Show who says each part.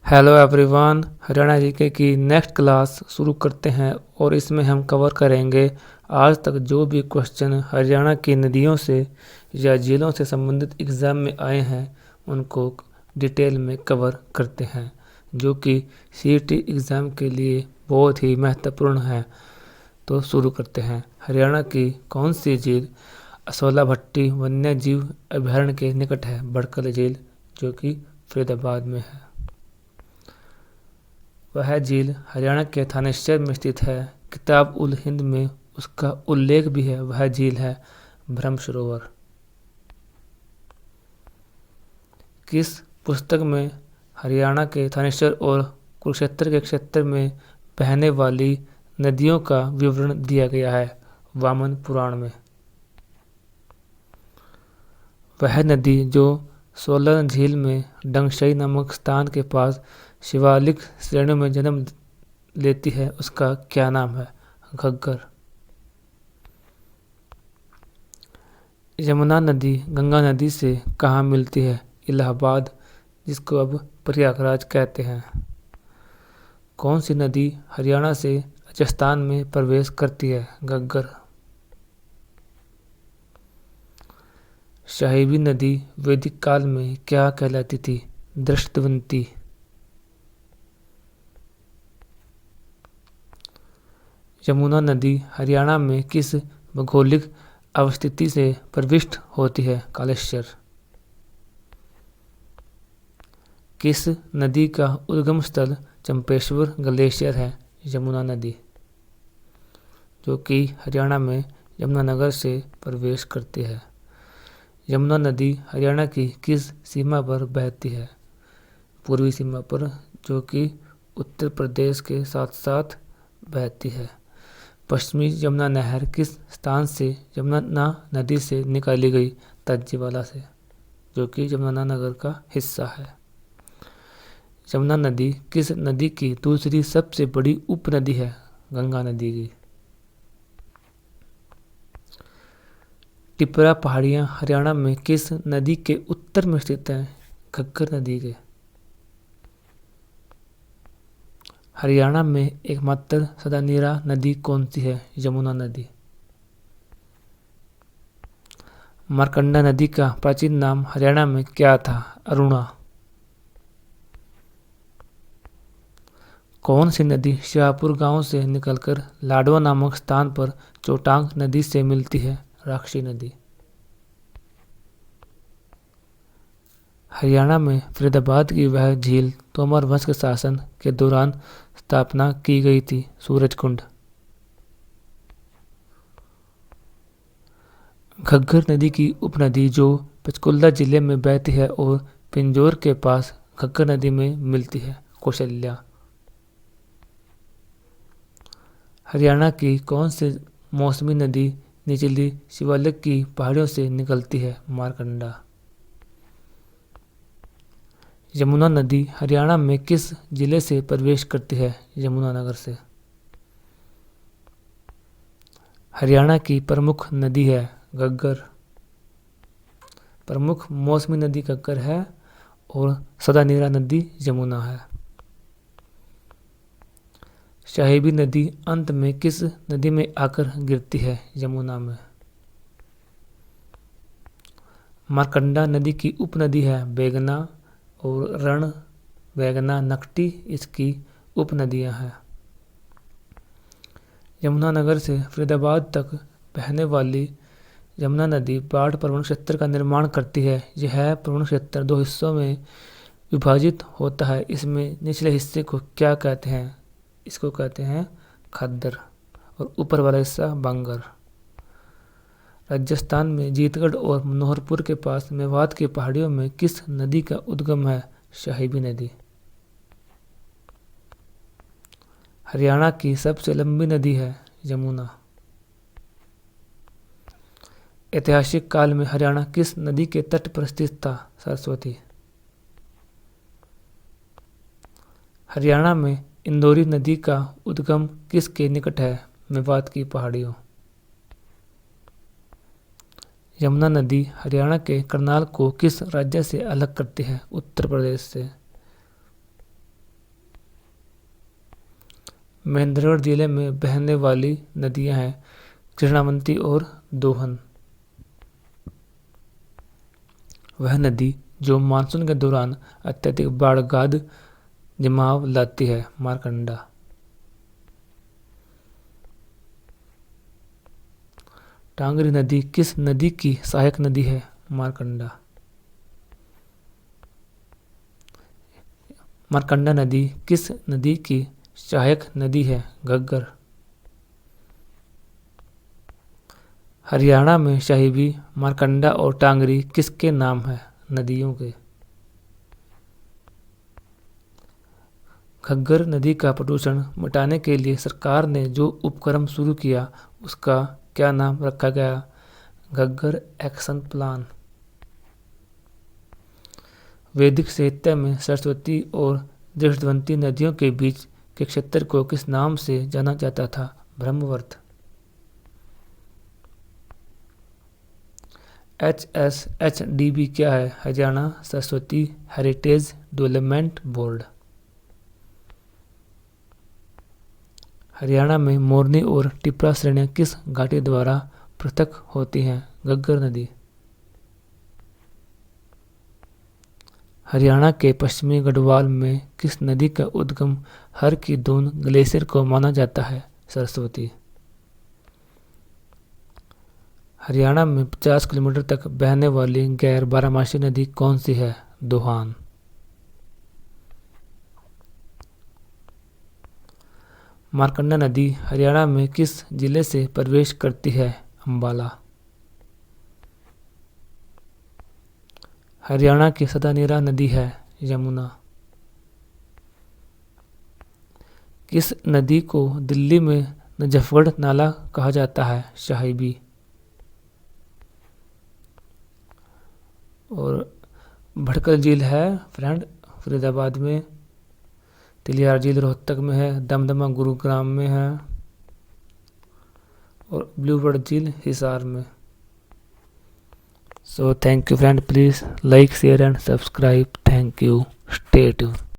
Speaker 1: Hello everyone. Haryana GK की next class शुरू करते हैं और इसमें हम कवर करेंगे आज तक जो भी क्वेश्चन हरियाणा की नदियों से या झीलों से संबंधित एग्ज़ाम में आए हैं उनको डिटेल में कवर करते हैं, जो कि सीईटी एग्ज़ाम के लिए बहुत ही महत्वपूर्ण है। तो शुरू करते हैं। हरियाणा की कौन सी झील असोला भट्टी वन्य जीव अभयारण्य के निकट है? बड़कल झील, जो कि फरीदाबाद में है। वह झील हरियाणा के थानेश्वर में स्थित है। किताब उल हिंद में उसका उल्लेख भी है। वह झील है ब्रह्म सरोवर। किस पुस्तक में हरियाणा के थानेश्वर और कुरुक्षेत्र के क्षेत्र में बहने वाली नदियों का विवरण दिया गया है? वामन पुराण में। वह नदी जो सोलर झील में डंगशई नामक स्थान के पास शिवालिक श्रेणियों में जन्म लेती है, उसका क्या नाम है? घग्गर। यमुना नदी गंगा नदी से कहाँ मिलती है? इलाहाबाद, जिसको अब प्रयागराज कहते हैं। कौन सी नदी हरियाणा से राजस्थान में प्रवेश करती है? घग्गर। साहिबी नदी वैदिक काल में क्या कहलाती थी? दृष्टवंती। यमुना नदी हरियाणा में किस भौगोलिक अवस्थिति से प्रविष्ट होती है? कालेश्वर। किस नदी का उद्गम स्थल चंपेश्वर ग्लेशियर है? यमुना नदी, जो कि हरियाणा में यमुनानगर से प्रवेश करती है। यमुना नदी हरियाणा की किस सीमा पर बहती है? पूर्वी सीमा पर, जो कि उत्तर प्रदेश के साथ साथ बहती है। पश्चिमी यमुना नहर किस स्थान से यमुना नदी से निकाली गई? तज्जीवाला से, जो कि यमुनानगर का हिस्सा है। यमुना नदी किस नदी की दूसरी सबसे बड़ी उपनदी है? गंगा नदी की। टिपरा पहाड़ियाँ हरियाणा में किस नदी के उत्तर में स्थित हैं? घग्गर नदी के। हरियाणा में एकमात्र सदानीरा नदी कौन सी है? यमुना नदी। मारकंडा नदी का प्राचीन नाम हरियाणा में क्या था? अरुणा। कौन सी नदी शाहपुर गांव से निकलकर लाडवा नामक स्थान पर चोटांग नदी से मिलती है? राक्षी नदी। हरियाणा में फरीदाबाद की वह झील तोमर वंश के शासन के दौरान स्थापना की गई थी? सूरजकुंड। घग्गर नदी की उपनदी जो पंचकुला जिले में बहती है और पिंजौर के पास घग्गर नदी में मिलती है? कौशल्या। हरियाणा की कौन सी मौसमी नदी निचली शिवालिक की पहाड़ियों से निकलती है? मारकंडा। यमुना नदी हरियाणा में किस जिले से प्रवेश करती है? यमुनानगर से। हरियाणा की प्रमुख नदी है? घग्गर। प्रमुख मौसमी नदी घग्गर है और सदानीरा नदी यमुना है। साहिबी नदी अंत में किस नदी में आकर गिरती है? यमुना में। मारकंडा नदी की उपनदी है बेगना और रण वैगना नकटी इसकी उपनदियां हैं। यमुनानगर से फरीदाबाद तक बहने वाली यमुना नदी बाढ़ प्रवण क्षेत्र का निर्माण करती है। यह प्रवण क्षेत्र दो हिस्सों में विभाजित होता है। इसमें निचले हिस्से को क्या कहते हैं? इसको कहते हैं खद्दर और ऊपर वाला हिस्सा बांगर। राजस्थान में जीतगढ़ और मनोहरपुर के पास मेवात की पहाड़ियों में किस नदी का उद्गम है? साहिबी नदी। हरियाणा की सबसे लंबी नदी है? यमुना। ऐतिहासिक काल में हरियाणा किस नदी के तट पर स्थित था? सरस्वती। हरियाणा में इंदौरी नदी का उद्गम किसके निकट है? मेवात की पहाड़ियों। यमुना नदी हरियाणा के करनाल को किस राज्य से अलग करती है? उत्तर प्रदेश से। महेंद्रगढ़ जिले में बहने वाली नदियां हैं कृष्णावंती और दोहन। वह नदी जो मानसून के दौरान अत्यधिक बाढ़ जमाव लाती है, मारकंडा। टांगरी नदी किस नदी की सहायक नदी है, मारकंडा। मारकंडा नदी किस नदी की सहायक नदी है, घग्गर। हरियाणा में साहिबी, मारकंडा और टांगरी किसके नाम है, नदियों के। घग्गर नदी का प्रदूषण मिटाने के लिए सरकार ने जो उपक्रम शुरू किया उसका क्या नाम रखा गया, घग्गर एक्शन प्लान। वैदिक साहित्य में सरस्वती और दृष्टवंती नदियों के बीच के क्षेत्र को किस नाम से जाना जाता था, ब्रह्मवर्त। HSHDB क्या है, Haryana Saraswati heritage development board. Haryana में मोरनी और टिपरा श्रेणियां किस घाटी द्वारा पृथक होती हैं, घग्गर नदी। हरियाणा के पश्चिमी गढ़वाल में किस नदी का उद्गम हर की दून ग्लेशियर को माना जाता है, सरस्वती। हरियाणा में 50 किलोमीटर तक बहने वाली गैर बारहमासी नदी कौन सी है, दोहान। मारकंडा नदी हरियाणा में किस जिले से प्रवेश करती है, अंबाला। हरियाणा की सदानीरा नदी है, यमुना। किस नदी को दिल्ली में नजफगढ़ नाला कहा जाता है, साहिबी। और भटकल झील है फ्रेंड फरीदाबाद में, तिलियार झील रोहतक में है, दमदमा गुरुग्राम में है और ब्लूबर्ड झील हिसार में। So thank you friend, please like, share and subscribe. Thank you. Stay tuned.